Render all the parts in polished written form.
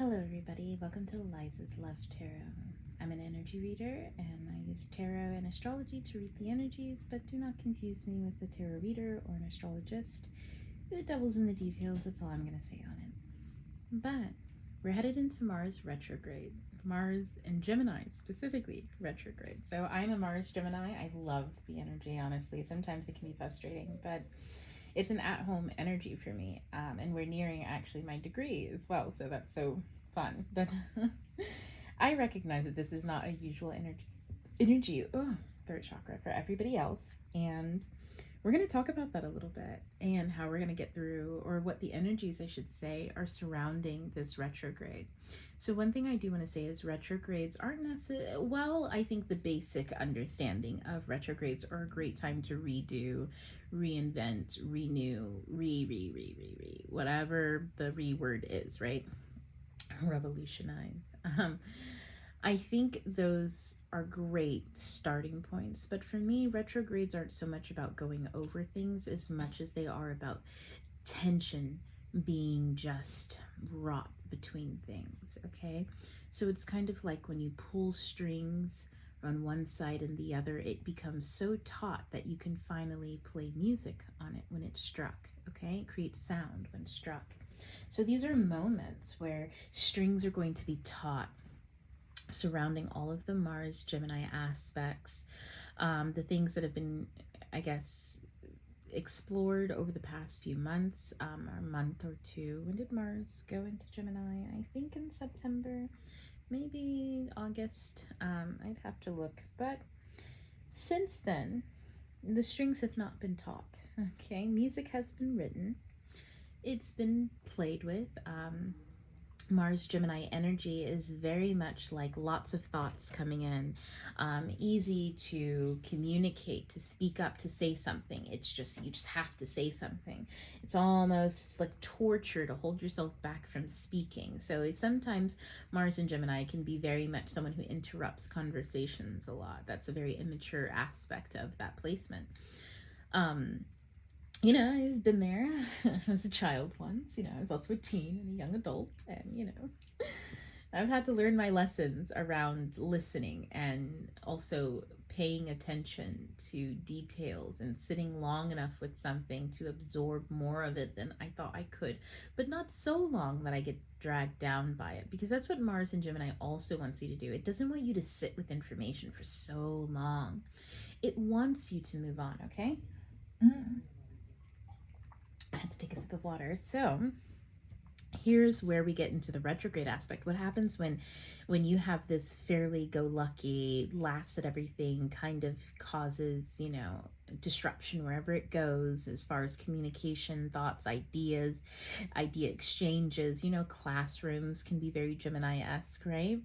Hello everybody, welcome to Liza's Love Tarot. I'm an energy reader and I use tarot and astrology to read the energies, but do not confuse me with a tarot reader or an astrologist. The devil's in the details, that's all I'm going to say on it. But we're headed into Mars retrograde. Mars and Gemini specifically retrograde. So I'm a Mars Gemini. I love the energy, honestly. Sometimes it can be frustrating, but it's an at-home energy for me, and we're nearing actually my degree as well, so that's so fun. But I recognize that this is not a usual energy third chakra for everybody else, and we're going to talk about that a little bit and how we're going to get through, or what the energies, I should say, are surrounding this retrograde. So one thing I do want to say is retrogrades aren't necessarily, well, I think the basic understanding of retrogrades are a great time to redo, reinvent, renew, whatever the word is, right? Revolutionize. I think those are great starting points, but for me, retrogrades aren't so much about going over things as much as they are about tension being just wrought between things, okay? So it's kind of like when you pull strings on one side and the other, it becomes so taut that you can finally play music on it when it's struck, okay? It creates sound when struck. So these are moments where strings are going to be taut surrounding all of the Mars Gemini aspects, the things that have been, I guess, explored over the past few months, or month or two. When did Mars go into Gemini? I think in September, maybe August. I'd have to look, but since then the strings have not been taut. Okay, music has been written, it's been played with. Mars Gemini energy is very much like lots of thoughts coming in, easy to communicate, to speak up, to say something. It's just, you just have to say something. It's almost like torture to hold yourself back from speaking. So sometimes Mars and Gemini can be very much someone who interrupts conversations a lot. That's a very immature aspect of that placement. I've been there. I was a child once, I was also a teen and a young adult, and I've had to learn my lessons around listening and also paying attention to details and sitting long enough with something to absorb more of it than I thought I could, but not so long that I get dragged down by it, because that's what Mars and Gemini also wants you to do. It doesn't want you to sit with information for so long. It wants you to move on, okay? I had to take a sip of water. So here's where we get into the retrograde aspect. What happens when you have this fairly go-lucky, laughs at everything, kind of causes, disruption wherever it goes, as far as communication, thoughts, ideas, idea exchanges. Classrooms can be very Gemini-esque, right?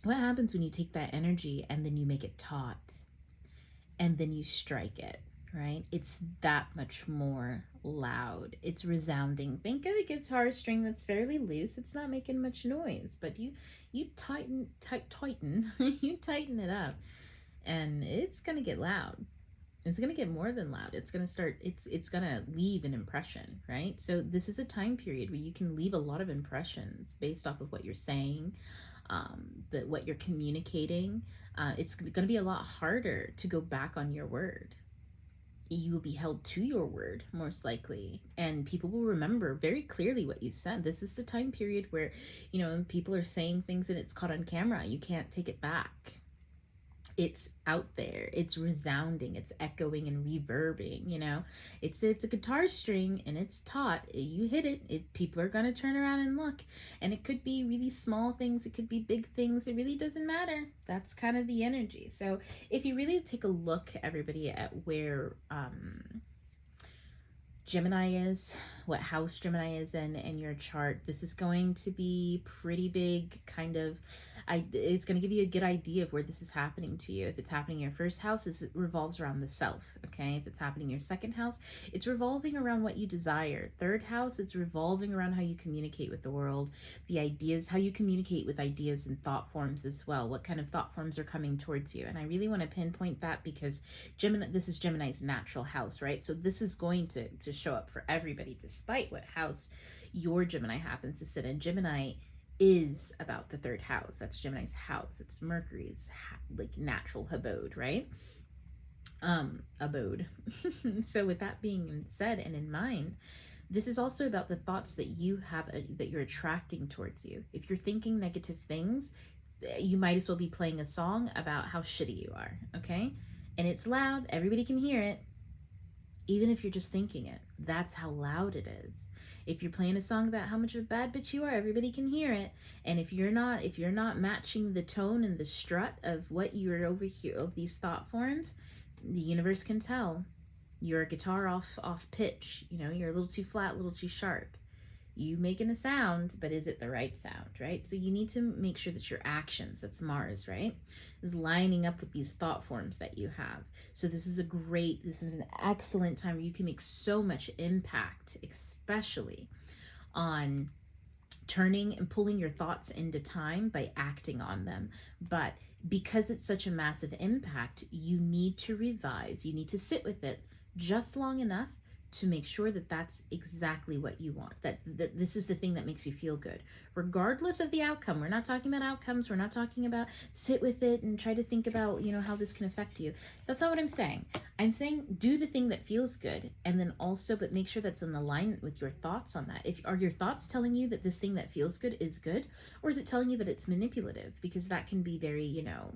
What happens when you take that energy and then you make it taut and then you strike it? Right? It's that much more loud. It's resounding. Think of a guitar string that's fairly loose. It's not making much noise, but you tighten you tighten it up, and it's gonna get loud. It's gonna get more than loud. It's gonna leave an impression, right? So this is a time period where you can leave a lot of impressions based off of what you're saying, what you're communicating. It's gonna be a lot harder to go back on your word. You will be held to your word, most likely, and people will remember very clearly what you said. This is the time period where, people are saying things and it's caught on camera. You can't take it back. It's out there. It's resounding. It's echoing and reverbing. It's a guitar string and it's taut. You hit it, people are gonna turn around and look. And it could be really small things. It could be big things. It really doesn't matter. That's kind of the energy. So if you really take a look, everybody, at where Gemini is, what house Gemini is in your chart, this is going to be pretty big, kind of, it's going to give you a good idea of where this is happening to you. If it's happening in your first house, it revolves around the self, okay? If it's happening in your second house, it's revolving around what you desire. Third house, it's revolving around how you communicate with the world, the ideas, how you communicate with ideas and thought forms as well. What kind of thought forms are coming towards you? And I really want to pinpoint that because this is Gemini's natural house, right? So this is going to show up for everybody, despite what house your Gemini happens to sit in. Gemini is about the third house. That's Gemini's house. It's Mercury's like natural abode, right? Abode. So with that being said and in mind, this is also about the thoughts that you have, that you're attracting towards you. If you're thinking negative things, you might as well be playing a song about how shitty you are, okay? And it's loud, everybody can hear it, even if you're just thinking it. That's how loud it is. If you're playing a song about how much of a bad bitch you are, everybody can hear it. And if you're not matching the tone and the strut of what you're over here, of these thought forms, the universe can tell. You're a guitar off pitch, you know, you're a little too flat, a little too sharp. You making a sound, but is it the right sound, right? So you need to make sure that your actions, that's Mars, right, is lining up with these thought forms that you have. So this is an excellent time where you can make so much impact, especially on turning and pulling your thoughts into time by acting on them. But because it's such a massive impact, you need to revise, you need to sit with it just long enough to make sure that that's exactly what you want, that this is the thing that makes you feel good, regardless of the outcome. We're not talking about outcomes. We're not talking about sit with it and try to think about, you know, how this can affect you. That's not what I'm saying. I'm saying do the thing that feels good, and then also, but make sure that's in alignment with your thoughts on that. Are your thoughts telling you that this thing that feels good is good, or is it telling you that it's manipulative? Because that can be very, you know,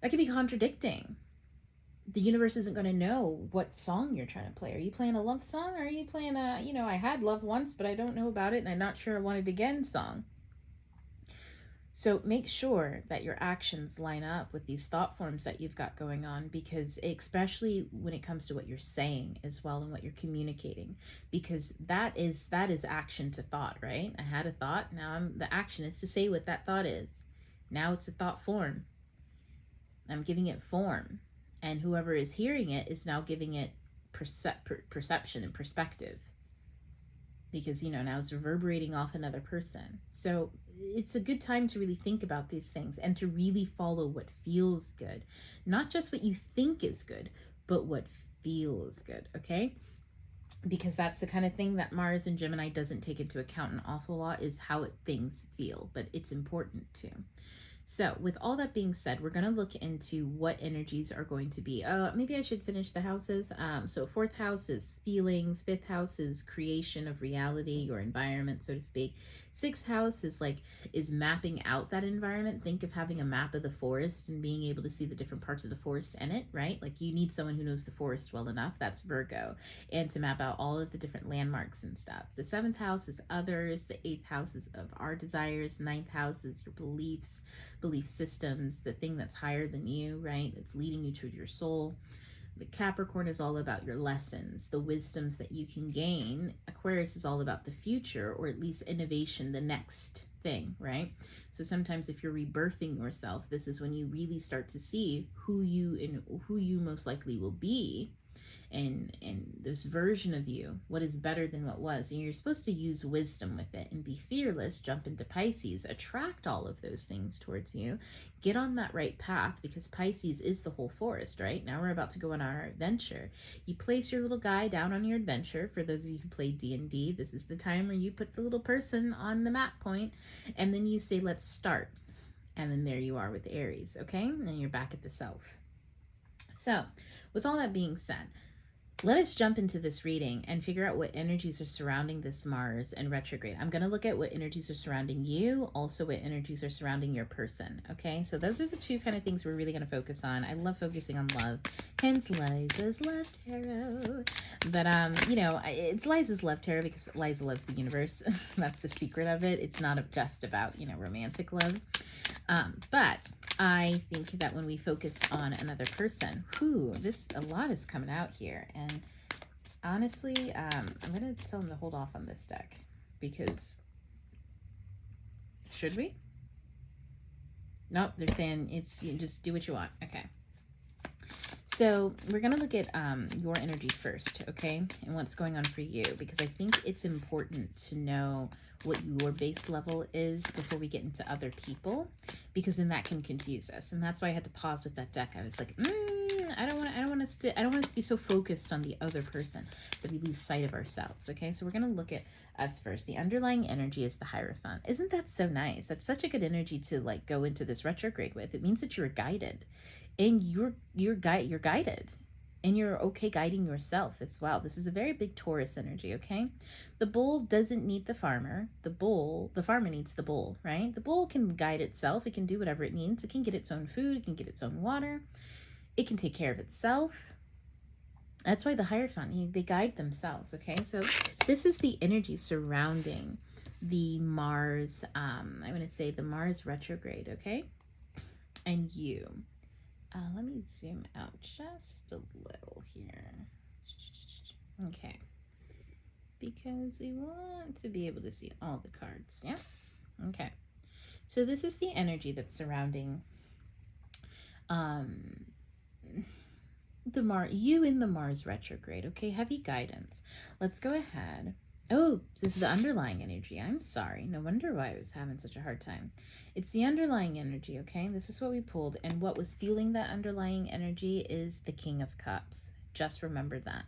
that can be contradicting. The universe isn't going to know what song you're trying to play. Are you playing a love song? Or are you playing a, you know, I had love once, but I don't know about it and I'm not sure I want it again song? So make sure that your actions line up with these thought forms that you've got going on, because especially when it comes to what you're saying as well and what you're communicating, because that is action to thought, right? I had a thought. Now the action is to say what that thought is. Now it's a thought form. I'm giving it form. And whoever is hearing it is now giving it perception and perspective, because, you know, now it's reverberating off another person. So it's a good time to really think about these things and to really follow what feels good, not just what you think is good, but what feels good, okay? Because that's the kind of thing that Mars and Gemini doesn't take into account an awful lot, is how things feel, but it's important too. So with all that being said, we're going to look into what energies are going to be. Maybe I should finish the houses. So 4th house is feelings. 5th house is creation of reality, your environment, so to speak. 6th house is mapping out that environment. Think of having a map of the forest and being able to see the different parts of the forest in it, right? Like you need someone who knows the forest well enough. That's Virgo. And to map out all of the different landmarks and stuff. The 7th house is others. The 8th house is of our desires. 9th house is your beliefs, belief systems, the thing that's higher than you, right? It's leading you to your soul. The Capricorn is all about your lessons, the wisdoms that you can gain. Aquarius is all about the future, or at least innovation, the next thing, right? So sometimes if you're rebirthing yourself, this is when you really start to see who you most likely will be, and this version of you, what is better than what was. And you're supposed to use wisdom with it and be fearless, jump into Pisces, attract all of those things towards you, get on that right path, because Pisces is the whole forest, right? Now we're about to go on our adventure. You place your little guy down on your adventure. For those of you who play D&D, this is the time where you put the little person on the map point, and then you say, let's start. And then there you are with Aries, okay? And then you're back at the self. So with all that being said, let us jump into this reading and figure out what energies are surrounding this Mars and retrograde. I'm going to look at what energies are surrounding you, also what energies are surrounding your person, okay? So those are the two kind of things we're really going to focus on. I love focusing on love, hence Liza's Love Tarot. But, you know, it's Liza's Love Tarot because Liza loves the universe. That's the secret of it. It's not just about, you know, romantic love. But I think that when we focus on another person, a lot is coming out here. And honestly, I'm going to tell them to hold off on this deck, because should we? Nope, they're saying you just do what you want. Okay. So we're going to look at your energy first, okay? And what's going on for you, because I think it's important to know what your base level is before we get into other people, because then that can confuse us. And that's why I had to pause with that deck. I was like, I don't want us to be so focused on the other person that we lose sight of ourselves. Okay, so we're going to look at us first. The underlying energy is the Hierophant. Isn't that so nice? That's such a good energy to like go into this retrograde with. It means that you're guided, and you're guided, and you're okay guiding yourself as well. This is a very big Taurus energy. Okay, the bull doesn't need the farmer. The farmer needs the bull, right? The bull can guide itself. It can do whatever it needs. It can get its own food. It can get its own water. It can take care of itself. That's why the Hierophant, they guide themselves. Okay, so this is the energy surrounding the Mars, I'm going to say the Mars retrograde. Okay, and you. Let me zoom out just a little here. Okay, because we want to be able to see all the cards. Yeah. Okay, so this is the energy that's surrounding you in the Mars retrograde. Okay, heavy guidance. Let's go ahead. Oh, this is the underlying energy. I'm sorry. No wonder why I was having such a hard time. It's the underlying energy, okay? This is what we pulled. And what was fueling that underlying energy is the King of Cups. Just remember that.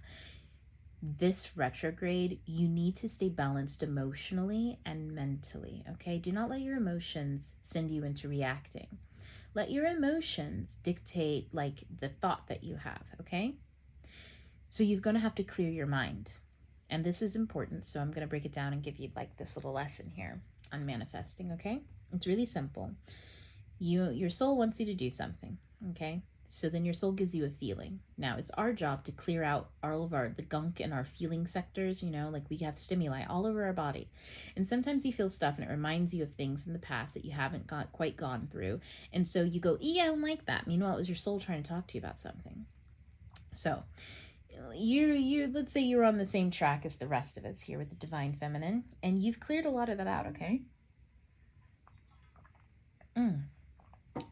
This retrograde, you need to stay balanced emotionally and mentally, okay? Do not let your emotions send you into reacting. Let your emotions dictate like the thought that you have, okay? So you're going to have to clear your mind. And this is important, so I'm going to break it down and give you like this little lesson here on manifesting, okay? It's really simple. Your soul wants you to do something, okay? So then your soul gives you a feeling. Now, it's our job to clear out all of the gunk in our feeling sectors, like we have stimuli all over our body. And sometimes you feel stuff and it reminds you of things in the past that you haven't quite gone through. And so you go, I don't like that. Meanwhile, it was your soul trying to talk to you about something. So let's say you're on the same track as the rest of us here with the Divine Feminine, and you've cleared a lot of that out, okay?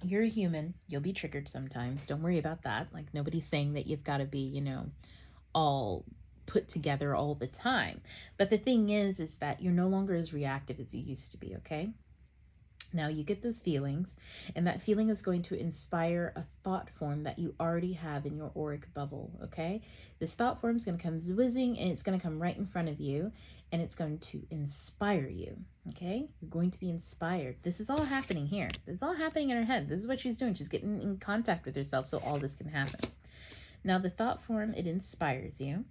You're a human. You'll be triggered sometimes. Don't worry about that. Like, nobody's saying that you've got to be, all put together all the time. But the thing is that you're no longer as reactive as you used to be, okay? Now you get those feelings, and that feeling is going to inspire a thought form that you already have in your auric bubble, okay? This thought form is going to come whizzing, and it's going to come right in front of you, and it's going to inspire you, okay? You're going to be inspired. This is all happening here. This is all happening in her head. This is what she's doing. She's getting in contact with herself, so all this can happen. Now the thought form, it inspires you,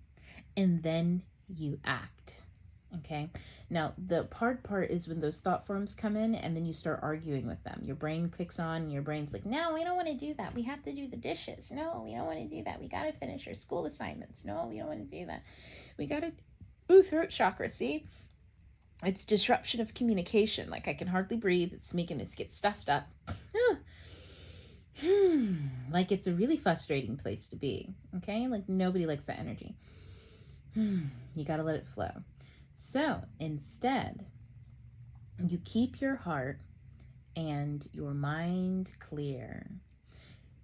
and then you act. Okay, now the hard part is when those thought forms come in and then you start arguing with them. Your brain kicks on and your brain's like, no, we don't want to do that. We have to do the dishes. No, we don't want to do that. We got to finish our school assignments. No, we don't want to do that. We got to, throat chakra, see? It's disruption of communication. Like I can hardly breathe. It's making us get stuffed up. Like it's a really frustrating place to be. Okay, like nobody likes that energy. You got to let it flow. So instead, you keep your heart and your mind clear.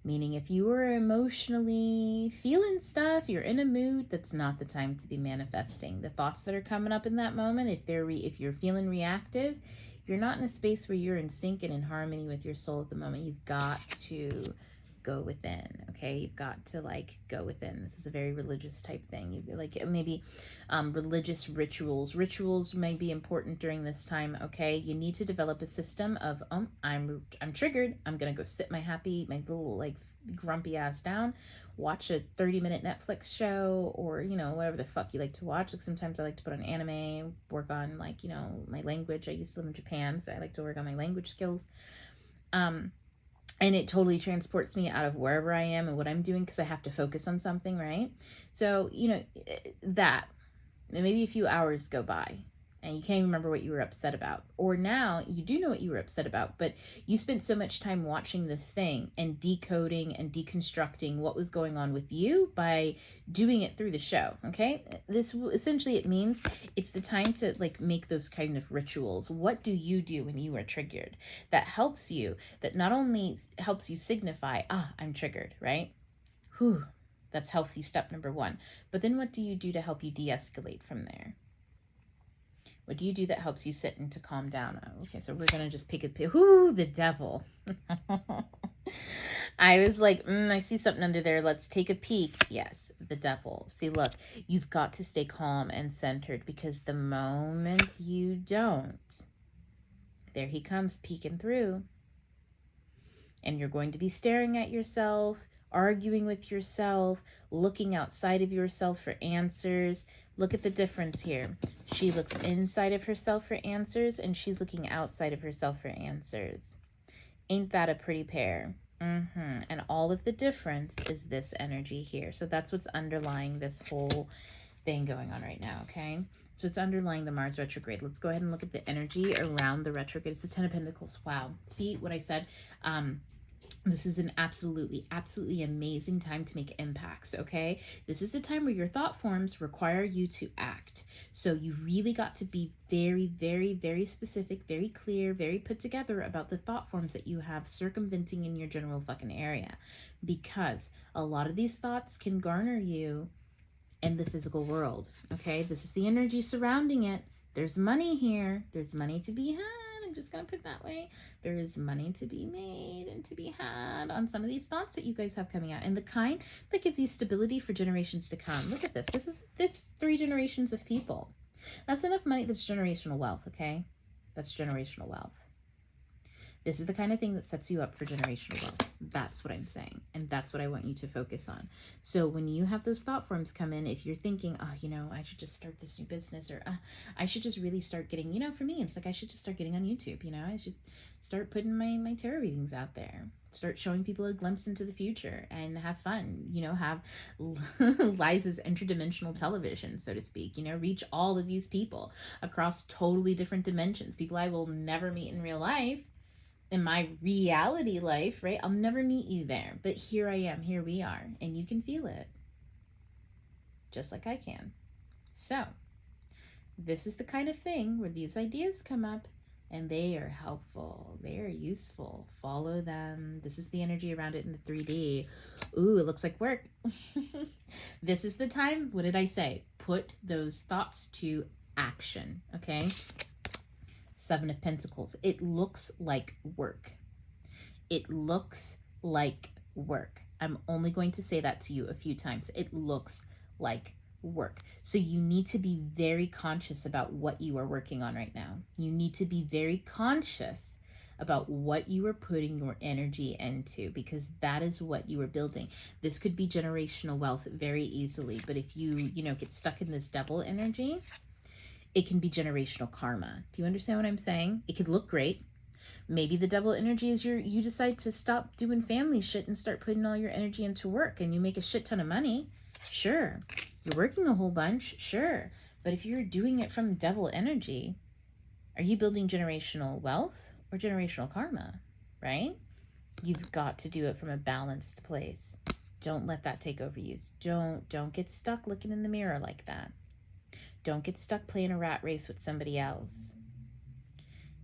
Meaning if you are emotionally feeling stuff, you're in a mood, that's not the time to be manifesting. The thoughts that are coming up in that moment, if you're feeling reactive, you're not in a space where you're in sync and in harmony with your soul at the moment. You've got to go within, okay? You've got to go within. This is a very religious type thing. You maybe religious rituals may be important during this time, okay? You need to develop a system of I'm triggered, I'm gonna go sit my little grumpy ass down, watch a 30-minute Netflix show, or whatever the fuck you like to watch. Like sometimes I like to put on anime, work on my language. I used to live in Japan, so I like to work on my language skills. And it totally transports me out of wherever I am and what I'm doing because I have to focus on something, right? So, that. And maybe a few hours go by and you can't even remember what you were upset about. Or now you do know what you were upset about, but you spent so much time watching this thing and decoding and deconstructing what was going on with you by doing it through the show, okay? This essentially, it means it's the time to make those kind of rituals. What do you do when you are triggered that helps you, that not only helps you signify, I'm triggered, right? Whew, that's healthy step number 1. But then what do you do to help you de-escalate from there? What do you do that helps you sit and to calm down? Oh, okay, so we're going to just pick the devil. I was like, I see something under there. Let's take a peek. Yes, the devil. See, look, you've got to stay calm and centered, because the moment you don't, there he comes peeking through. And you're going to be staring at yourself, arguing with yourself, looking outside of yourself for answers. Look at the difference here. She looks inside of herself for answers, and she's looking outside of herself for answers. Ain't that a pretty pair? And all of the difference is this energy here. So that's what's underlying this whole thing going on right now, okay? So it's underlying the Mars retrograde. Let's go ahead and look at the energy around the retrograde. It's the Ten of Pentacles. Wow. See what I said? This is an absolutely amazing time to make impacts, okay? This is the time where your thought forms require you to act. So you've really got to be very, very, very specific, very clear, very put together about the thought forms that you have circumventing in your general fucking area. Because a lot of these thoughts can garner you in the physical world, okay? This is the energy surrounding it. There's money here. There's money to be had. I'm just going to put it that way. There is money to be made and to be had on some of these thoughts that you guys have coming out. And the kind that gives you stability for generations to come. Look at this. This 3 generations of people. That's enough money. That's generational wealth, okay? That's generational wealth. This is the kind of thing that sets you up for generational wealth. That's what I'm saying. And that's what I want you to focus on. So when you have those thought forms come in, if you're thinking, oh, you know, I should just start this new business, or I should just really start getting, you know, for me, it's like I should just start getting on YouTube, you know, I should start putting my tarot readings out there, start showing people a glimpse into the future and have fun, you know, have Liza's interdimensional television, so to speak, you know, reach all of these people across totally different dimensions, people I will never meet in real life. In my reality life, right? I'll never meet you there, but here I am, here we are, and you can feel it just like I can. So this is the kind of thing where these ideas come up and they are helpful, they are useful. Follow them. This is the energy around it in the 3D. Ooh, it looks like work. This is the time, what did I say? Put those thoughts to action, okay? 7 of Pentacles. It looks like work. It looks like work. I'm only going to say that to you a few times. It looks like work. So you need to be very conscious about what you are working on right now. You need to be very conscious about what you are putting your energy into, because that is what you are building. This could be generational wealth very easily, but if you know, get stuck in this devil energy, it can be generational karma. Do you understand what I'm saying? It could look great. Maybe the devil energy is you decide to stop doing family shit and start putting all your energy into work, and you make a shit ton of money. Sure. You're working a whole bunch. Sure. But if you're doing it from devil energy, are you building generational wealth or generational karma, right? You've got to do it from a balanced place. Don't let that take over you. Don't get stuck looking in the mirror like that. Don't get stuck playing a rat race with somebody else.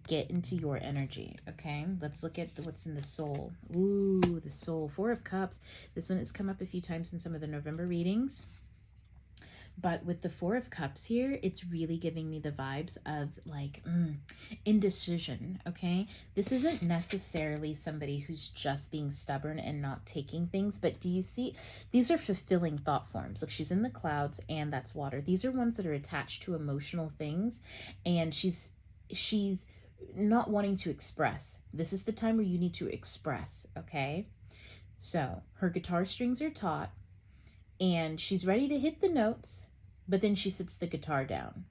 Get into your energy, okay? Let's look at what's in the soul. Ooh, the soul. 4 of Cups. This one has come up a few times in some of the November readings. But with the 4 of Cups here, it's really giving me the vibes of like indecision, okay? This isn't necessarily somebody who's just being stubborn and not taking things, but do you see? These are fulfilling thought forms. Look, she's in the clouds and that's water. These are ones that are attached to emotional things, and she's not wanting to express. This is the time where you need to express, okay? So her guitar strings are taut, and she's ready to hit the notes, but then she sits the guitar down.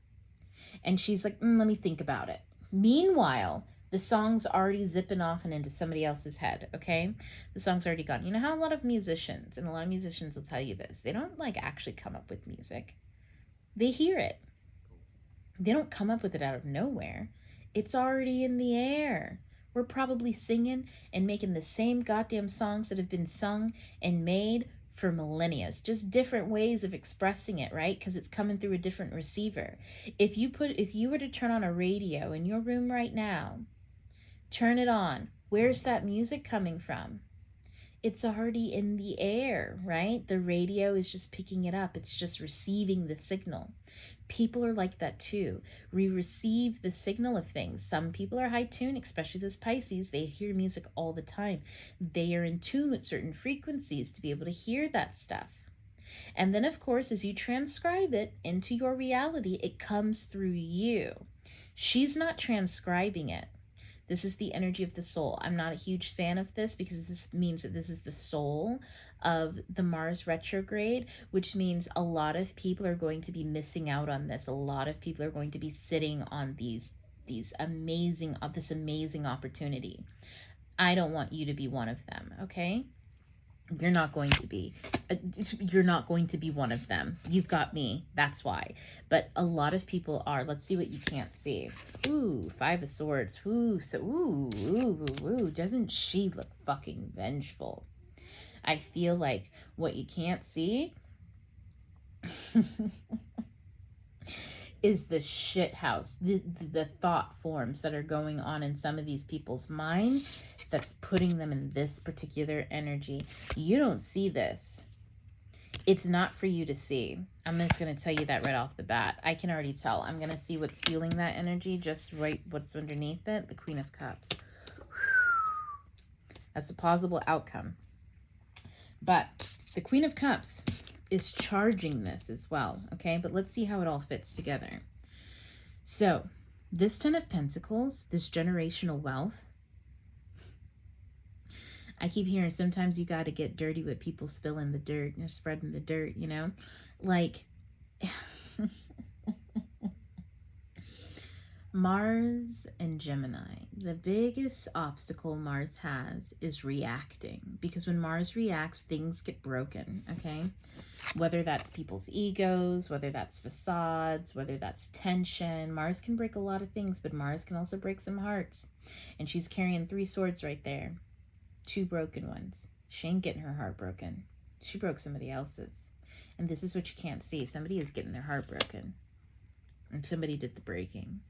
And she's like, let me think about it. Meanwhile, the song's already zipping off and into somebody else's head, okay? The song's already gone. You know how a lot of musicians, and a lot of musicians will tell you this, they don't like actually come up with music. They hear it. They don't come up with it out of nowhere. It's already in the air. We're probably singing and making the same goddamn songs that have been sung and made for millennia, just different ways of expressing it, right? Because it's coming through a different receiver. If you were to turn on a radio in your room right now, turn it on, where's that music coming from? It's already in the air, right? The radio is just picking it up. It's just receiving the signal. People are like that too. We receive the signal of things. Some people are high tune, especially those Pisces. They hear music all the time. They are in tune with certain frequencies to be able to hear that stuff. And then, of course, as you transcribe it into your reality, it comes through you. She's not transcribing it. This is the energy of the soul. I'm not a huge fan of this because this means that this is the soul of the Mars retrograde, which means a lot of people are going to be missing out on this. A lot of people are going to be sitting on this amazing opportunity. I don't want you to be one of them, okay? You're not going to be. You're not going to be one of them. You've got me. That's why. But a lot of people are. Let's see what you can't see. Ooh, 5 of Swords. Ooh, so ooh. Doesn't she look fucking vengeful? I feel like what you can't see is the shit house, the thought forms that are going on in some of these people's minds that's putting them in this particular energy. You don't see this. It's not for you to see. I'm just going to tell you that right off the bat. I can already tell. I'm going to see what's fueling that energy, just right what's underneath it. The Queen of Cups. That's a possible outcome. But the Queen of Cups is charging this as well, okay? But let's see how it all fits together. So, this 10 of Pentacles, this generational wealth, I keep hearing sometimes you got to get dirty with people spilling the dirt and spreading the dirt, you know? Like, Mars and Gemini, the biggest obstacle Mars has is reacting. Because when Mars reacts, things get broken, okay? Whether that's people's egos, whether that's facades, whether that's tension. Mars can break a lot of things, but Mars can also break some hearts. And she's carrying 3 swords right there. 2 broken ones. She ain't getting her heart broken. She broke somebody else's. And this is what you can't see. Somebody is getting their heart broken. And somebody did the breaking.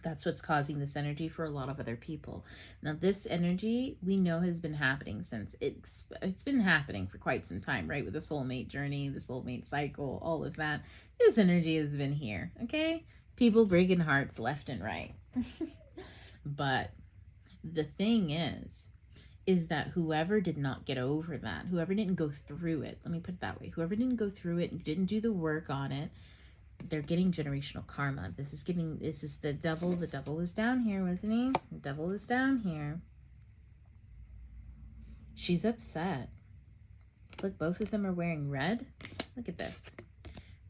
That's what's causing this energy for a lot of other people. Now, this energy we know has been happening since it's been happening for quite some time, right? With the soulmate journey, the soulmate cycle, all of that. This energy has been here, okay? People breaking hearts left and right. But the thing is that whoever did not get over that, whoever didn't go through it, let me put it that way, whoever didn't go through it and didn't do the work on it, they're getting generational karma. This is the devil. The devil was down here, wasn't he? The devil was down here. She's upset. Look, both of them are wearing red. Look at this.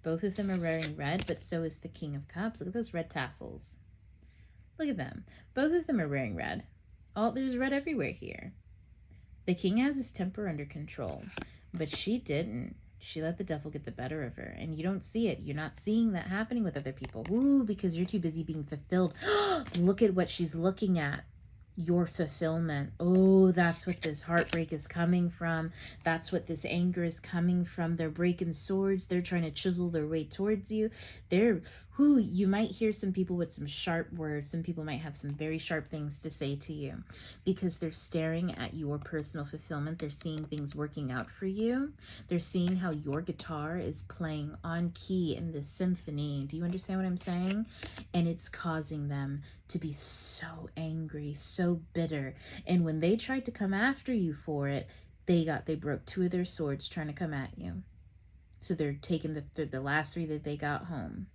Both of them are wearing red, but so is the King of Cups. Look at those red tassels. Look at them. Both of them are wearing red. There's red everywhere here. The king has his temper under control, but she didn't. She let the devil get the better of her, and you don't see it. You're not seeing that happening with other people. Woo, because you're too busy being fulfilled. Look at what she's looking at. Your fulfillment. Oh, that's what this heartbreak is coming from. That's what this anger is coming from. They're breaking swords. They're trying to chisel their way towards you. You might hear some people with some sharp words. Some people might have some very sharp things to say to you because they're staring at your personal fulfillment. They're seeing things working out for you. They're seeing how your guitar is playing on key in this symphony. Do you understand what I'm saying? And it's causing them to be so angry, so bitter. And when they tried to come after you for it, they broke 2 of their swords trying to come at you. So they're taking the last 3 that they got home.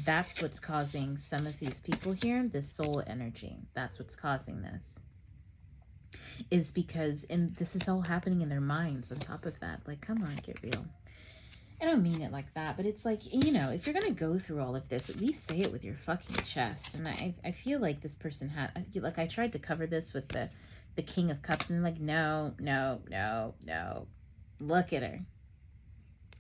That's what's causing some of these people here, this soul energy. That's what's causing this. Is because, and this is all happening in their minds on top of that. Like, come on, get real. I don't mean it like that, but it's like, you know, if you're going to go through all of this, at least say it with your fucking chest. And I feel like this person had, like, I tried to cover this with the King of Cups, and they're like, no. Look at her.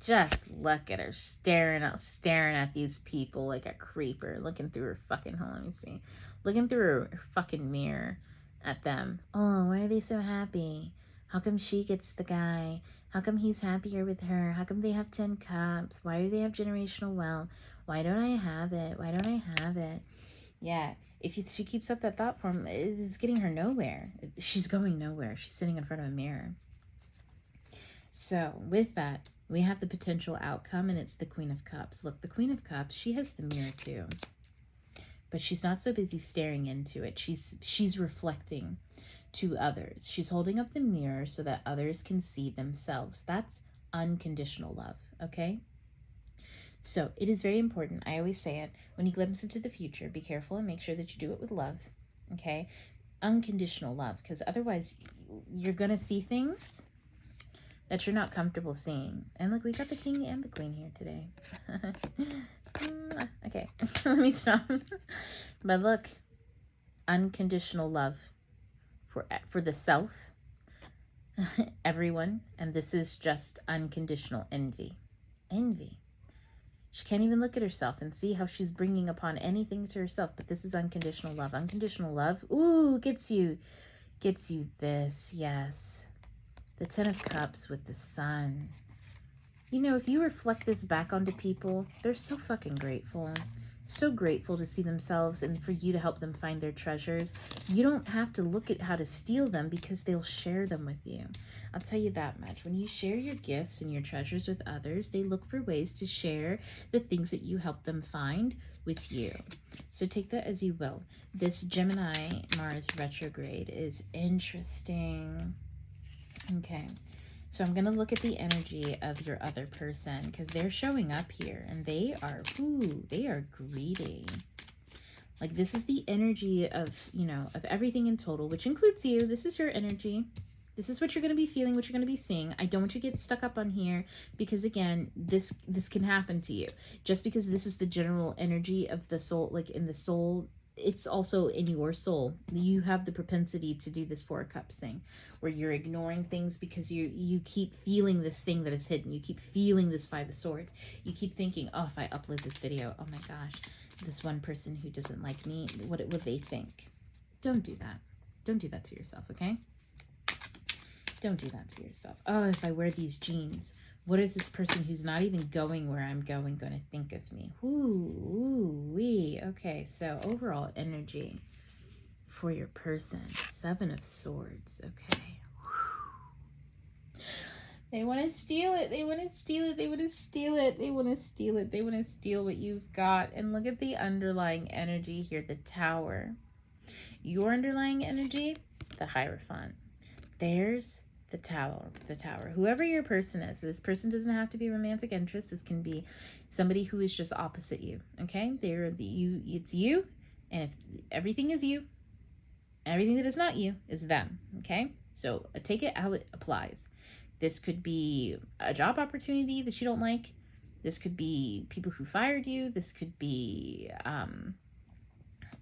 Just look at her, staring at these people like a creeper, looking through her fucking, let me see. Looking through her fucking mirror at them. Oh, why are they so happy? How come she gets the guy? How come he's happier with her? How come they have 10 cups? Why do they have generational wealth? Why don't I have it? Why don't I have it? Yeah. If she keeps up that thought form, it's getting her nowhere. She's going nowhere. She's sitting in front of a mirror. So with that, we have the potential outcome, and it's the Queen of Cups. Look, the Queen of Cups, she has the mirror too. But she's not so busy staring into it. She's reflecting to others. She's holding up the mirror so that others can see themselves. That's unconditional love, okay? So it is very important. I always say it. When you glimpse into the future, be careful and make sure that you do it with love, okay? Unconditional love, because otherwise you're going to see things that you're not comfortable seeing. And look, we got the king and the queen here today. Okay, let me stop. But look, unconditional love for the self, everyone, and this is just unconditional envy. Envy. She can't even look at herself and see how she's bringing upon anything to herself, but this is unconditional love. Unconditional love, ooh, gets you this, yes. The Ten of Cups with the Sun. You know, if you reflect this back onto people, they're so fucking grateful. So grateful to see themselves and for you to help them find their treasures. You don't have to look at how to steal them because they'll share them with you. I'll tell you that much. When you share your gifts and your treasures with others, they look for ways to share the things that you help them find with you. So take that as you will. This Gemini Mars retrograde is interesting. Okay. So I'm going to look at the energy of your other person because they're showing up here and they are greedy. Like this is the energy of, you know, of everything in total, which includes you. This is your energy. This is what you're going to be feeling, what you're going to be seeing. I don't want you to get stuck up on here because again, this can happen to you. Just because this is the general energy of the soul, like in the soul, it's also in your soul. You have the propensity to do this Four of Cups thing where you're ignoring things because you keep feeling this thing that is hidden. You keep feeling this Five of Swords. You keep thinking, oh, if I upload this video, oh my gosh, this one person who doesn't like me, what would they think? Don't do that. Don't do that to yourself, okay? Don't do that to yourself. Oh, if I wear these jeans, what is this person who's not even going where I'm going to think of me? Ooh-wee. Okay, so overall energy for your person. Seven of Swords. Okay. They want to steal it. They want to steal it. They want to steal it. They want to steal it. They want to steal what you've got. And look at the underlying energy here, the Tower. Your underlying energy, the Hierophant. There's the tower. Whoever your person is, this person doesn't have to be romantic interest. This can be somebody who is just opposite you. Okay, it's you, and if everything is you, everything that is not you is them. Okay, so take it how it applies. This could be a job opportunity that you don't like. This could be people who fired you. This could be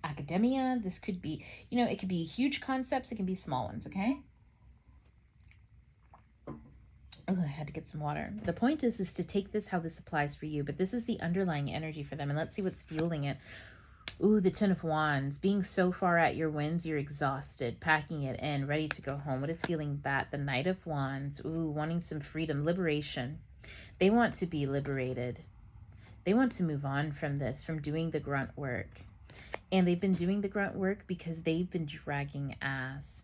academia. This could be, you know, it could be huge concepts. It can be small ones. Okay. Oh, I had to get some water. The point is to take this how this applies for you, but this is the underlying energy for them, and let's see what's fueling it. Ooh, the Ten of Wands. Being so far at your winds, you're exhausted, packing it in, ready to go home. What is feeling that? The Knight of Wands. Ooh, wanting some freedom, liberation. They want to be liberated. They want to move on from this, from doing the grunt work. And they've been doing the grunt work because they've been dragging ass.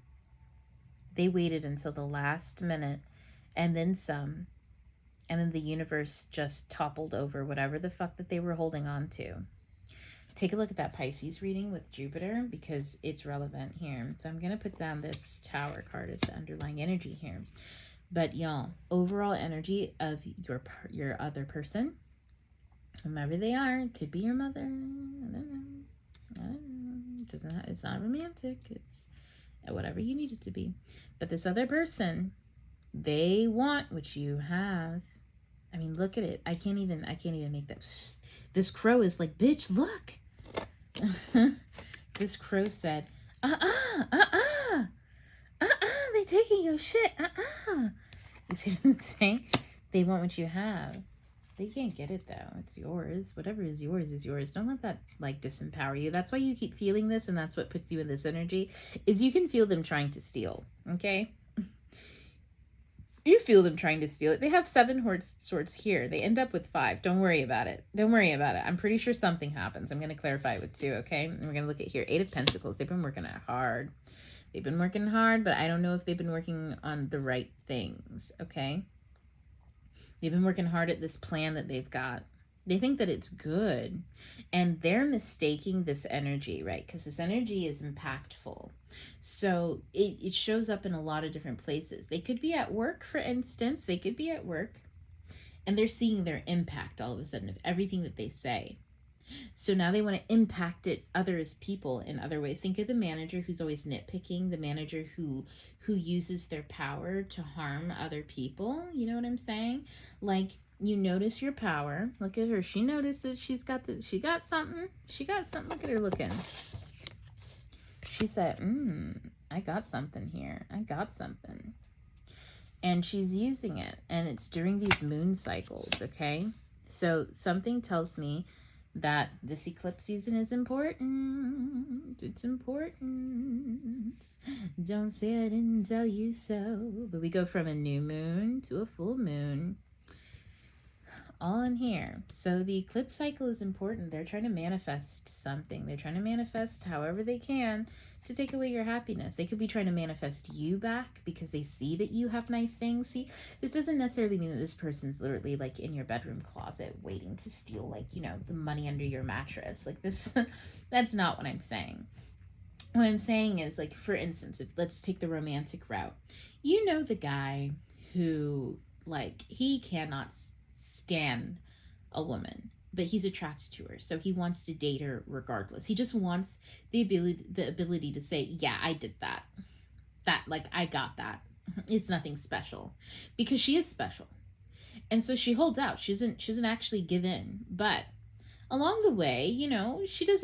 They waited until the last minute and then some, and then the universe just toppled over whatever the fuck that they were holding on to. Take a look at that Pisces reading with Jupiter because it's relevant here. So I'm going to put down this Tower card as the underlying energy here. But y'all, overall energy of your other person, whomever they are, it could be your mother, I don't know. It's not romantic. It's whatever you need it to be. But this other person, they want what you have. I mean, look at it. I can't even make that. This crow is like, bitch, look. This crow said, they taking your shit. You see what I'm saying? They want what you have. They can't get it though. It's yours. Whatever is yours is yours. Don't let that like disempower you. That's why you keep feeling this, and that's what puts you in this energy, is you can feel them trying to steal. Okay? You feel them trying to steal it. They have 7 swords here. They end up with 5. Don't worry about it. Don't worry about it. I'm pretty sure something happens. I'm going to clarify it with 2, okay? And we're going to look at here. 8 of Pentacles. They've been working hard. They've been working hard, but I don't know if they've been working on the right things, okay? They've been working hard at this plan that they've got. They think that it's good, and they're mistaking this energy, right? Because this energy is impactful. So it shows up in a lot of different places. They could be at work, for instance. They could be at work, and they're seeing their impact all of a sudden of everything that they say. So now they want to impact it, others, people in other ways. Think of the manager who's always nitpicking, the manager who uses their power to harm other people. You know what I'm saying? Like, you notice your power. Look at her. She notices she got something. Look at her looking. She said, I got something here. I got something. And she's using it. And it's during these moon cycles, okay? So something tells me that this eclipse season is important. It's important. Don't say I didn't tell you so. But we go from a new moon to a full moon. All in here. So the eclipse cycle is important. They're trying to manifest something. They're trying to manifest however they can to take away your happiness. They could be trying to manifest you back because they see that you have nice things. See, this doesn't necessarily mean that this person's literally like in your bedroom closet waiting to steal, like, you know, the money under your mattress. Like this, that's not what I'm saying. What I'm saying is, like, for instance, let's take the romantic route. You know the guy who, like, he cannot stand a woman, but he's attracted to her, so he wants to date her regardless. He just wants the ability to say, yeah, I did that, like, I got that. It's nothing special, because she is special, and so she holds out. She doesn't actually give in, but along the way, you know, she's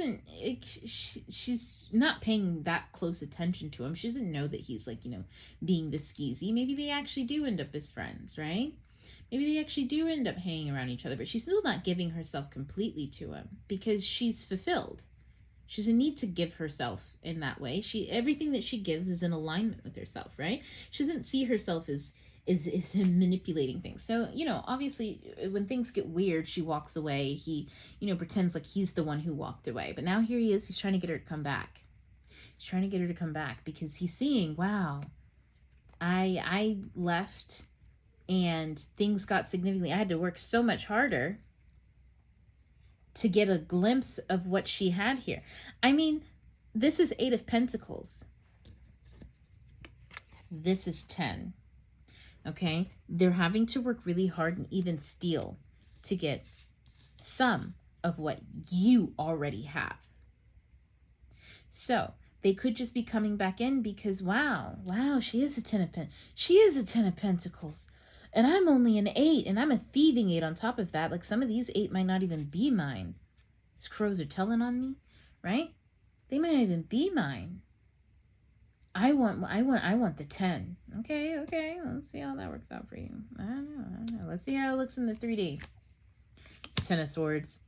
not paying that close attention to him. She doesn't know that he's, like, you know, being this skeezy. Maybe they actually do end up as friends, right? Maybe they actually do end up hanging around each other, but she's still not giving herself completely to him because she's fulfilled. She doesn't need to give herself in that way. Everything that she gives is in alignment with herself, right? She doesn't see herself as him manipulating things. So, you know, obviously when things get weird, she walks away. He, you know, pretends like he's the one who walked away. But now here he is. He's trying to get her to come back. He's trying to get her to come back because he's seeing, wow, I left and things got significantly, I had to work so much harder to get a glimpse of what she had here. I mean, this is 8 of Pentacles. This is 10. Okay? They're having to work really hard and even steal to get some of what you already have. So they could just be coming back in because, wow, she is a 10 of Pentacles. She is a 10 of Pentacles. And I'm only an 8, and I'm a thieving 8 on top of that. Like, some of these 8 might not even be mine. These crows are telling on me, right? They might not even be mine. I want the 10. Okay. Let's see how that works out for you. I don't know. Let's see how it looks in the 3D. 10 of Swords.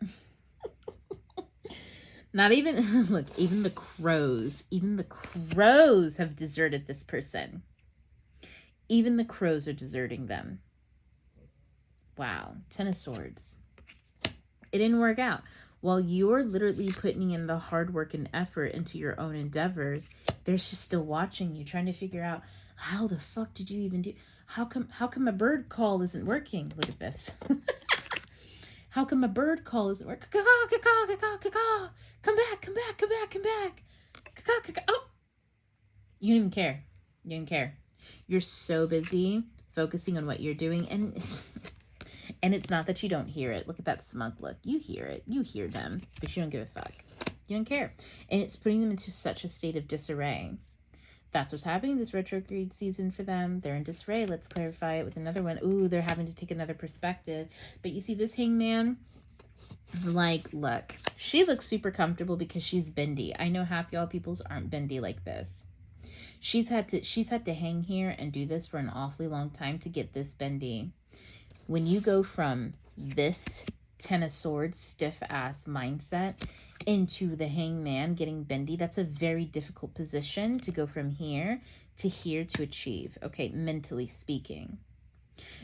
Not even, look, even the crows have deserted this person. Even the crows are deserting them. Wow. 10 of Swords. It didn't work out. While you're literally putting in the hard work and effort into your own endeavors, they're just still watching you, trying to figure out, how the fuck did you even do? How come a bird call isn't working? Look at this. How come a bird call isn't working? Come back. Oh. You don't even care. You don't care. You're so busy focusing on what you're doing, and it's not that you don't hear it. Look at that smug look. You hear it. You hear them, but you don't give a fuck. You don't care. And it's putting them into such a state of disarray. That's what's happening this retrograde season for them. They're in disarray. Let's clarify it with another one. Ooh, they're having to take another perspective. But you see this hangman? Like, look. She looks super comfortable because she's bendy. I know half y'all peoples aren't bendy like this. She's had to hang here and do this for an awfully long time to get this bendy. When you go from this 10 of Swords stiff-ass mindset into the hangman getting bendy, that's a very difficult position to go from here to here to achieve, okay, mentally speaking.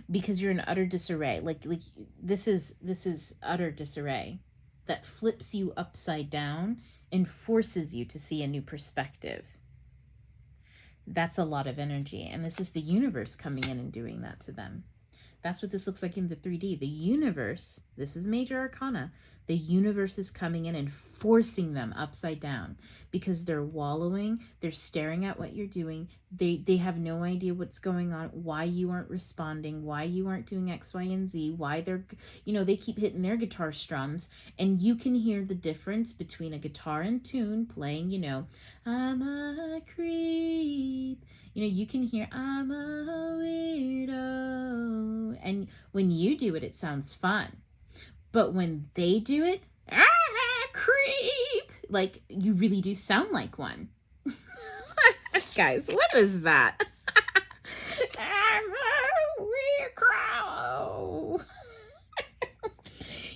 because you're in utter disarray. Like this is utter disarray that flips you upside down and forces you to see a new perspective. That's a lot of energy, and this is the universe coming in and doing that to them. That's what this looks like in the 3D. The universe, this is major arcana, the universe is coming in and forcing them upside down because they're wallowing, they're staring at what you're doing. They have no idea what's going on, why you aren't responding, why you aren't doing X, Y, and Z, why they're, they keep hitting their guitar strums, and you can hear the difference between a guitar in tune playing, I'm a creep. You can hear, I'm a weirdo. And when you do it, it sounds fun. But when they do it, I'm a creep. Like, you really do sound like one. Guys, what is that? I'm a weird crow.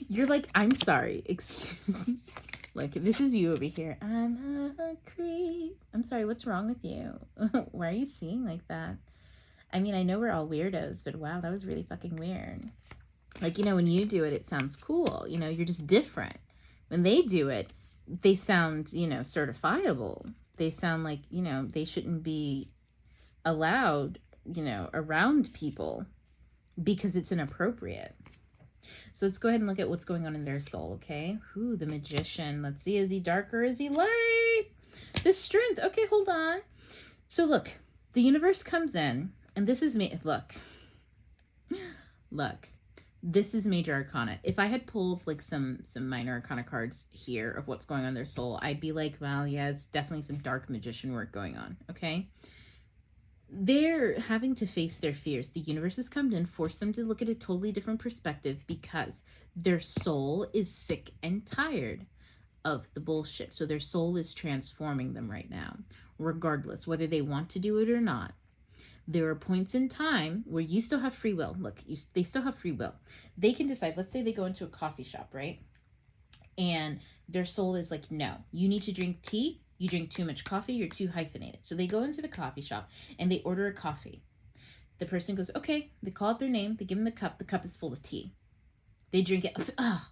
You're like, I'm sorry, excuse me. Look, this is you over here. I'm a creep. I'm sorry, what's wrong with you? Why are you seeing like that? I mean, I know we're all weirdos, but wow, that was really fucking weird. Like, when you do it, it sounds cool. You're just different. When they do it, they sound, certifiable. They sound like, they shouldn't be allowed, around people because it's inappropriate. So let's go ahead and look at what's going on in their soul, okay? Ooh, the Magician. Let's see, is he dark or is he light? The Strength. Okay, hold on. So look, the universe comes in, and this is me. Look. This is major arcana. If I had pulled like some minor arcana cards here of what's going on in their soul, I'd be like, well, yeah, it's definitely some dark magician work going on, okay? They're having to face their fears. The universe has come in, forced them to look at a totally different perspective because their soul is sick and tired of the bullshit. So their soul is transforming them right now, regardless whether they want to do it or not. There are points in time where you still have free will. Look, they still have free will. They can decide, let's say they go into a coffee shop, right? And their soul is like, no, you need to drink tea. You drink too much coffee. You're too hyphenated. So they go into the coffee shop and they order a coffee. The person goes, okay. They call out their name. They give them the cup. The cup is full of tea. They drink it. Oh,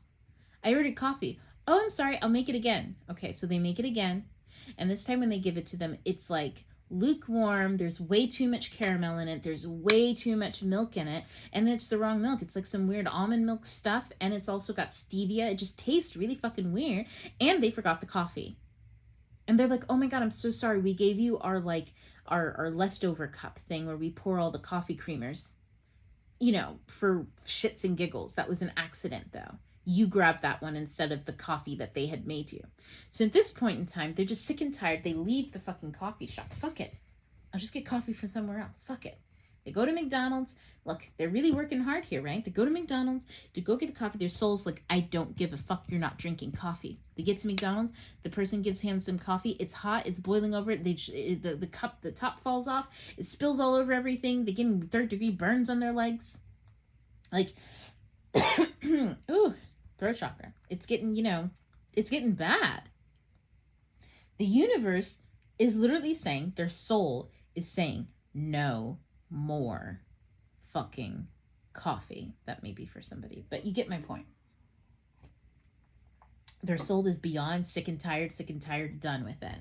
I ordered coffee. Oh, I'm sorry. I'll make it again. Okay, so they make it again. And this time when they give it to them, it's like lukewarm. There's way too much caramel in it. There's way too much milk in it. And it's the wrong milk. It's like some weird almond milk stuff. And it's also got stevia. It just tastes really fucking weird. And they forgot the coffee. And they're like, oh my God, I'm so sorry. We gave you our leftover cup thing where we pour all the coffee creamers, for shits and giggles. That was an accident though. You grabbed that one instead of the coffee that they had made you. So at this point in time, they're just sick and tired. They leave the fucking coffee shop. Fuck it. I'll just get coffee from somewhere else. Fuck it. They go to McDonald's. Look, they're really working hard here, right? They go to McDonald's to go get the coffee. Their soul's like, I don't give a fuck. You're not drinking coffee. They get to McDonald's. The person hands them coffee. It's hot. It's boiling over. The cup, the top falls off. It spills all over everything. They get 3rd-degree burns on their legs. Like, ooh, throat chakra. It's getting, it's getting bad. The universe is literally saying, their soul is saying, no more fucking coffee. That may be for somebody, but you get my point. Their soul is beyond sick and tired, done with it.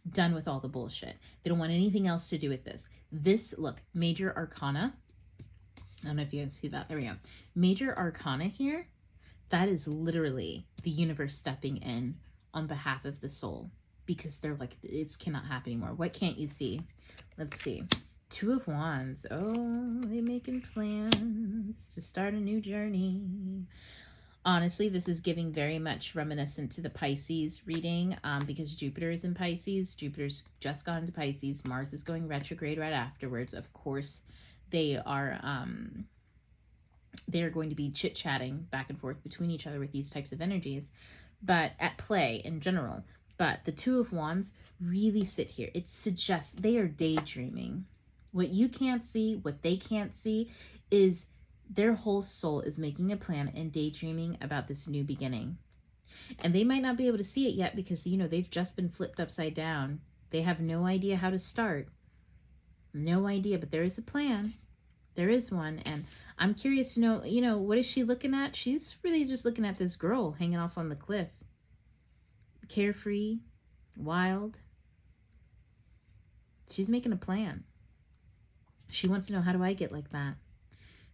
Done with all the bullshit. They don't want anything else to do with this. This, look, major arcana. I don't know if you can see that. There we go. Major arcana here. That is literally the universe stepping in on behalf of the soul because they're like, this cannot happen anymore. What can't you see? Let's see. 2 of Wands. Oh, they making plans to start a new journey. Honestly, this is giving very much reminiscent to the Pisces reading because Jupiter is in Pisces. Jupiter's just gone into Pisces. Mars is going retrograde right afterwards. Of course, they are going to be chit-chatting back and forth between each other with these types of energies, but at play in general. But the 2 of Wands really sit here. It suggests they are daydreaming. What you can't see, what they can't see, is their whole soul is making a plan and daydreaming about this new beginning. And they might not be able to see it yet because, they've just been flipped upside down. They have no idea how to start. No idea, but there is a plan. There is one. And I'm curious to know, you know, what is she looking at? She's really just looking at this girl hanging off on the cliff. Carefree, wild. She's making a plan. She wants to know, how do I get like that?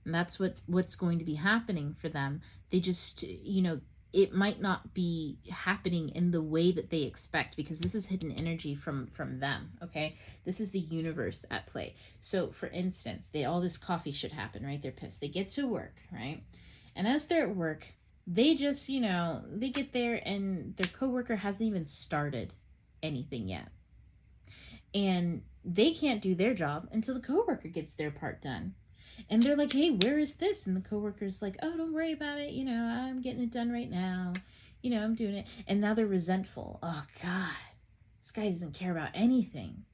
And that's what's going to be happening for them. They just, you know, it might not be happening in the way that they expect, because this is hidden energy from them, okay? This is the universe at play. So, for instance, all this coffee should happen, right? They're pissed. They get to work, right? And as they're at work, they just, you know, they get there and their coworker hasn't even started anything yet. And they can't do their job until the coworker gets their part done. And they're like, hey, where is this? And the coworker's like, oh, don't worry about it. You know, I'm getting it done right now. You know, I'm doing it. And now they're resentful. Oh, God, this guy doesn't care about anything.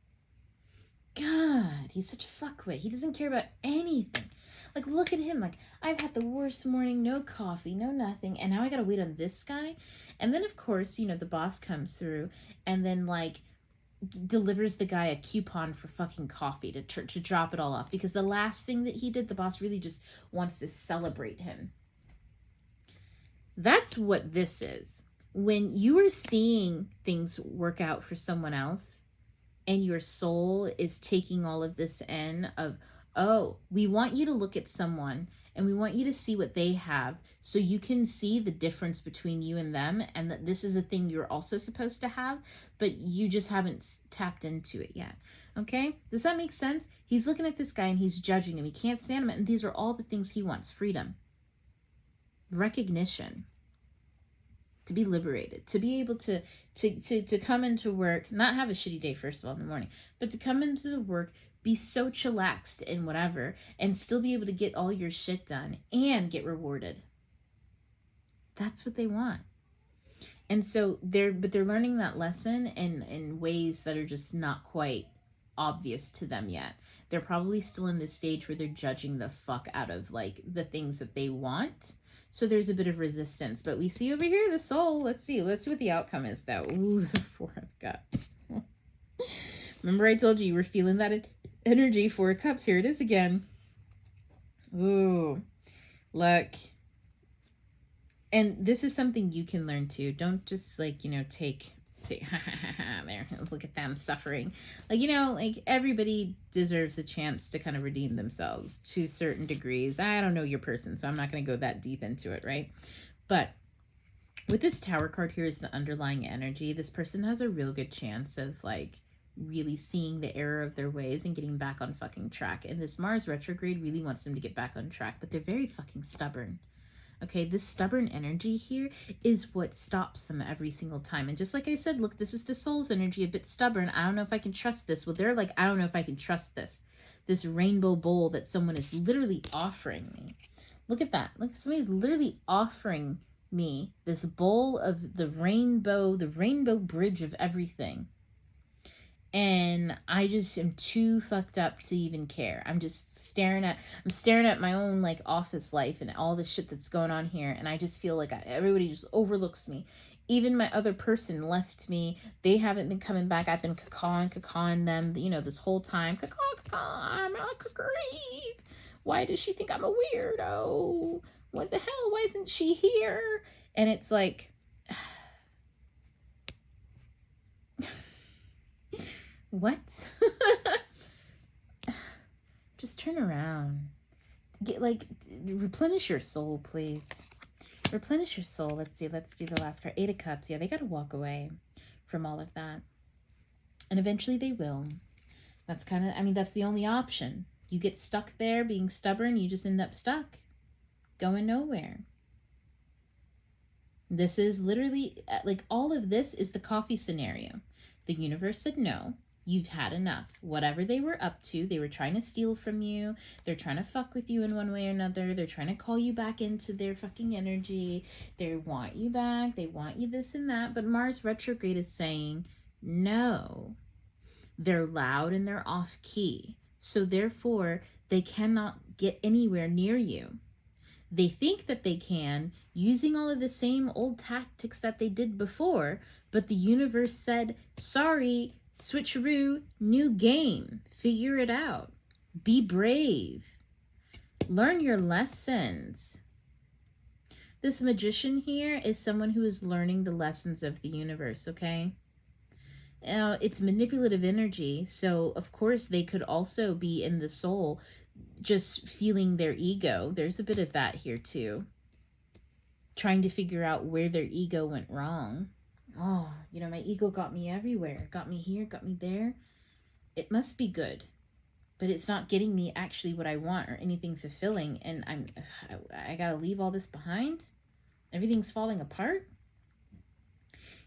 God, he's such a fuckwit. He doesn't care about anything. Like, look at him. Like, I've had the worst morning, no coffee, no nothing. And now I got to wait on this guy. And then, of course, you know, the boss comes through and then, like, delivers the guy a coupon for fucking coffee to drop it all off, because the last thing that he did, the boss really just wants to celebrate him. That's what this is. When you are seeing things work out for someone else and your soul is taking all of this in of, oh, we want you to look at someone and we want you to see what they have so you can see the difference between you and them, and that this is a thing you're also supposed to have, but you just haven't tapped into it yet. Okay? Does that make sense? He's looking at this guy and he's judging him. He can't stand him, and these are all the things he wants. Freedom, recognition, to be liberated, to be able to come into work, not have a shitty day, first of all, in the morning, but to come into the work, be so chillaxed and whatever, and still be able to get all your shit done and get rewarded. That's what they want. And so they're learning that lesson in ways that are just not quite obvious to them yet. They're probably still in this stage where they're judging the fuck out of, like, the things that they want. So there's a bit of resistance. But we see over here the soul. Let's see what the outcome is, though. Ooh, the Four of Cups. Remember I told you were feeling that energy. Four of Cups. Here it is again. Ooh, look. And this is something you can learn too. Don't just, like, you know, take there, look at them suffering. Like, you know, like, everybody deserves a chance to kind of redeem themselves to certain degrees. I don't know your person, so I'm not going to go that deep into it, right? But with this Tower card here is the underlying energy. This person has a real good chance of, like, really seeing the error of their ways and getting back on fucking track. And this Mars retrograde really wants them to get back on track, but they're very fucking stubborn. Okay, this stubborn energy here is what stops them every single time. And just like I said, look, this is the soul's energy, a bit stubborn. I don't know if I can trust this. Well, they're like, I don't know if I can trust this. This rainbow bowl that someone is literally offering me. Look at that. Look, somebody's literally offering me this bowl of the rainbow bridge of everything. And I just am too fucked up to even care. I'm staring at my own, like, office life and all the shit that's going on here. And I just feel like everybody just overlooks me. Even my other person left me. They haven't been coming back. I've been cacawing them, you know, this whole time. I'm a creep. Why does she think I'm a weirdo? What the hell? Why isn't she here? And it's like, what? Just turn around. Replenish your soul, please. Replenish your soul. Let's see. Let's do the last card. 8 of Cups. Yeah, they got to walk away from all of that. And eventually they will. That's kind of, I mean, that's the only option. You get stuck there being stubborn, you just end up stuck. Going nowhere. This is literally, like, all of this is the coffee scenario. The universe said no. You've had enough. Whatever they were up to, they were trying to steal from you. They're trying to fuck with you in one way or another. They're trying to call you back into their fucking energy. They want you back. They want you this and that. But Mars retrograde is saying no. They're loud and they're off key. So therefore, they cannot get anywhere near you. They think that they can, using all of the same old tactics that they did before, but the universe said, sorry, switcheroo, new game, figure it out, be brave. Learn your lessons. This magician here is someone who is learning the lessons of the universe, okay? Now, it's manipulative energy, so of course they could also be in the soul just feeling their ego. There's a bit of that here too. Trying to figure out where their ego went wrong. Oh, my ego got me everywhere. Got me here, got me there. It must be good, but it's not getting me actually what I want or anything fulfilling, and I gotta leave all this behind. Everything's falling apart.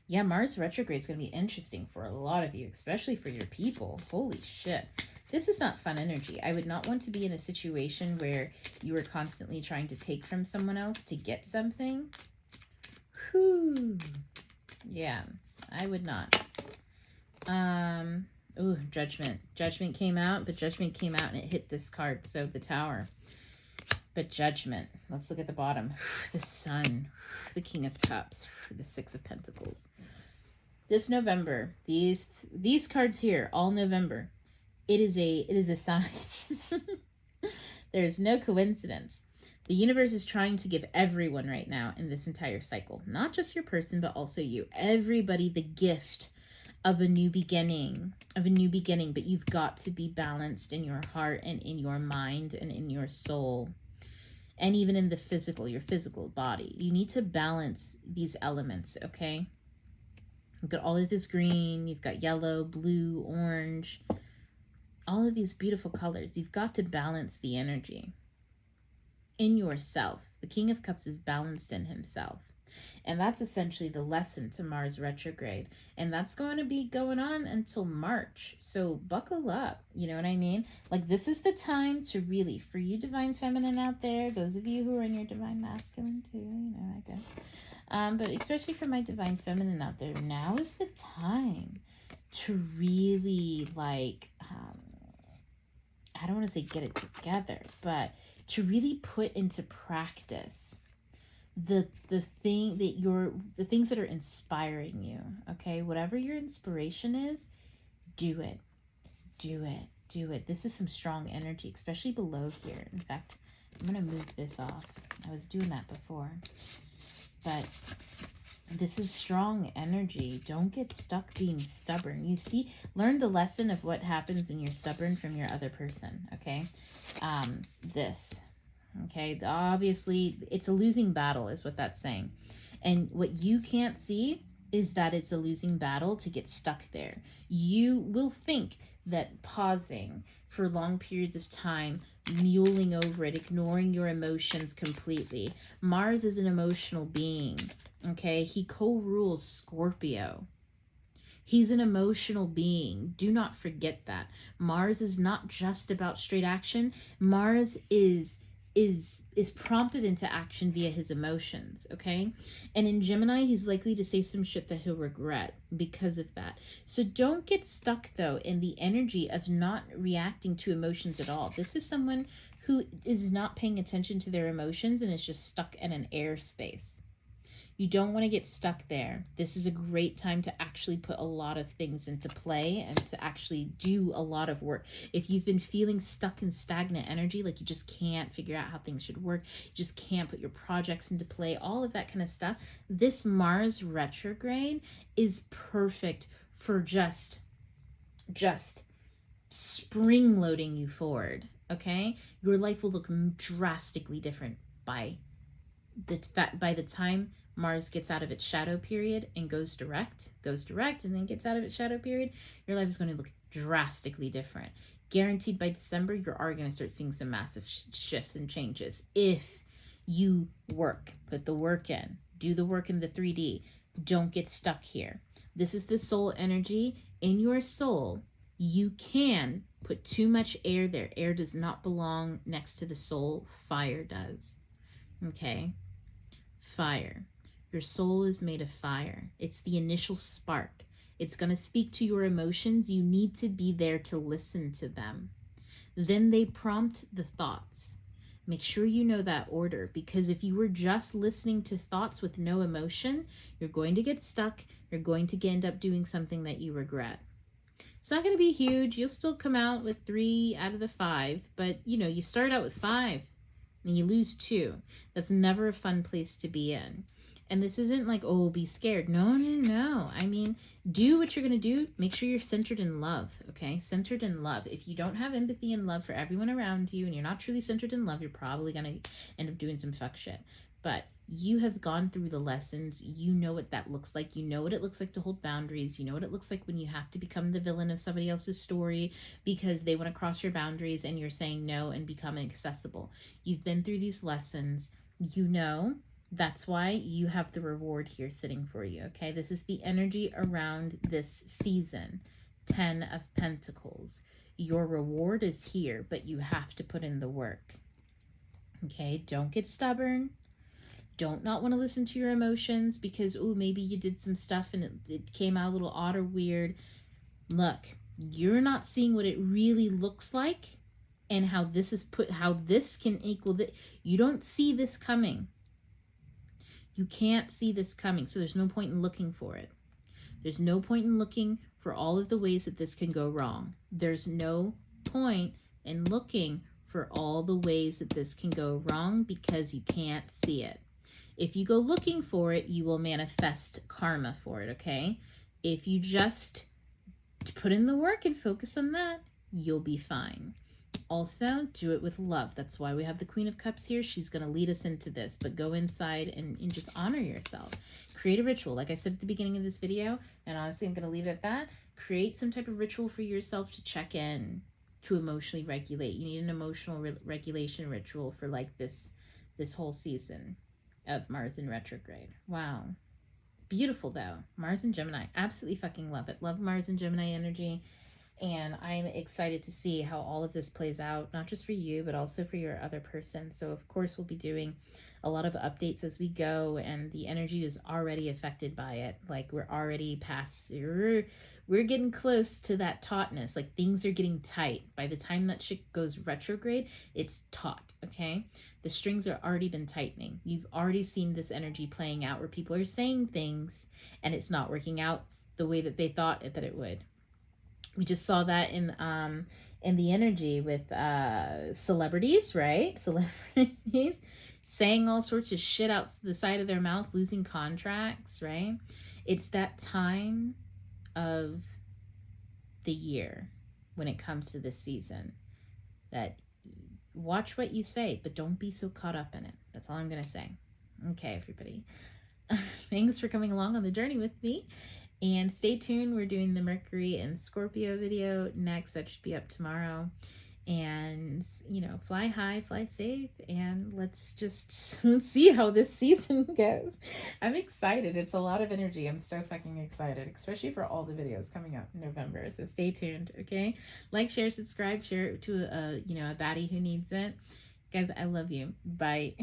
Yeah, Mars retrograde is going to be interesting for a lot of you, especially for your people. Holy shit. This is not fun energy. I would not want to be in a situation where you are constantly trying to take from someone else to get something. Whew. Yeah, I would not. Ooh, Judgment. Judgment came out, but Judgment came out and it hit this card, so the Tower. But Judgment. Let's look at the bottom. The Sun. The King of Cups. The Six of Pentacles. This November, these cards here, all November, it is a sign. There is no coincidence. The universe is trying to give everyone right now in this entire cycle, not just your person, but also you, everybody, the gift of a new beginning, but you've got to be balanced in your heart and in your mind and in your soul. And even in the physical, your physical body. You need to balance these elements, okay? You've got all of this green, you've got yellow, blue, orange, all of these beautiful colors. You've got to balance the energy in yourself. The King of Cups is balanced in himself. And that's essentially the lesson to Mars retrograde. And that's going to be going on until March. So buckle up. You know what I mean? Like, this is the time to really, for you divine feminine out there, those of you who are in your divine masculine too, I guess. But especially for my divine feminine out there, now is the time to really, like, I don't want to say get it together, but to really put into practice the things that are inspiring you, okay? Whatever your inspiration is, do it. This is some strong energy, especially below here. In fact, I'm gonna move this off. I was doing that before, but this is strong energy. Don't get stuck being stubborn. You see, learn the lesson of what happens when you're stubborn from your other person, okay? Okay, obviously it's a losing battle is what that's saying. And what you can't see is that it's a losing battle to get stuck there. You will think that pausing for long periods of time, mulling over it, ignoring your emotions completely. Mars is an emotional being, okay? He co-rules Scorpio. He's an emotional being. Do not forget that. Mars is not just about straight action. Mars is prompted into action via his emotions, okay? And in Gemini, he's likely to say some shit that he'll regret because of that. So don't get stuck, though, in the energy of not reacting to emotions at all. This is someone who is not paying attention to their emotions and is just stuck in an airspace. You don't want to get stuck there. This is a great time to actually put a lot of things into play and to actually do a lot of work. If you've been feeling stuck in stagnant energy, like you just can't figure out how things should work, you just can't put your projects into play, all of that kind of stuff, this Mars retrograde is perfect for just spring loading you forward, okay? Your life will look drastically different by the time Mars gets out of its shadow period and goes direct, and then gets out of its shadow period. Your life is going to look drastically different. Guaranteed by December, you are going to start seeing some massive shifts and changes. If you put the work in, do the work in the 3D. Don't get stuck here. This is the soul energy. In your soul, you can put too much air there. Air does not belong next to the soul. Fire does. Okay? Fire. Your soul is made of fire. It's the initial spark. It's going to speak to your emotions. You need to be there to listen to them. Then they prompt the thoughts. Make sure you know that order, because if you were just listening to thoughts with no emotion, you're going to get stuck. You're going to end up doing something that you regret. It's not going to be huge. You'll still come out with 3 out of the 5, but you start out with 5. and you lose 2. That's never a fun place to be in. And this isn't like, oh, be scared. No, no, no. I mean, do what you're going to do. Make sure you're centered in love, okay? Centered in love. If you don't have empathy and love for everyone around you and you're not truly centered in love, you're probably going to end up doing some fuck shit. But you have gone through the lessons. You know what that looks like. You know what it looks like to hold boundaries. You know what it looks like when you have to become the villain of somebody else's story because they want to cross your boundaries and you're saying no and become inaccessible. You've been through these lessons. You know. That's why you have the reward here sitting for you, okay? This is the energy around this season. 10 of Pentacles. Your reward is here, but you have to put in the work, okay? Don't get stubborn. Don't not want to listen to your emotions because, oh, maybe you did some stuff and it came out a little odd or weird. Look, you're not seeing what it really looks like and how this is how this can equal that. You don't see this coming. You can't see this coming, so there's no point in looking for it. There's no point in looking for all of the ways that this can go wrong. There's no point in looking for all the ways that this can go wrong because you can't see it. If you go looking for it, you will manifest karma for it, okay? If you just put in the work and focus on that, you'll be fine. Also, do it with love. That's why we have the Queen of Cups here. She's going to lead us into this, but go inside and just honor yourself. Create a ritual. Like I said at the beginning of this video, and honestly, I'm going to leave it at that. Create some type of ritual for yourself to check in, to emotionally regulate. You need an emotional regulation ritual for like this whole season of Mars in retrograde. Wow. Beautiful though. Mars and Gemini. Absolutely fucking love it. Love Mars and Gemini energy. And I'm excited to see how all of this plays out, not just for you, but also for your other person. So, of course, we'll be doing a lot of updates as we go, and the energy is already affected by it. Like, we're already past, we're getting close to that tautness. Like, things are getting tight. By the time that shit goes retrograde, it's taut, okay? The strings are already been tightening. You've already seen this energy playing out where people are saying things, and it's not working out the way that they thought that it would. We just saw that in the energy with celebrities, right? Celebrities saying all sorts of shit out the side of their mouth, losing contracts, right? It's that time of the year when it comes to this season that watch what you say, but don't be so caught up in it. That's all I'm going to say. Okay, everybody. Thanks for coming along on the journey with me. And stay tuned. We're doing the Mercury and Scorpio video next. That should be up tomorrow. And, you know, fly high, fly safe. And let's see how this season goes. I'm excited. It's a lot of energy. I'm so fucking excited, especially for all the videos coming up in November. So stay tuned, okay? Like, share, subscribe, share it to a baddie who needs it. Guys, I love you. Bye.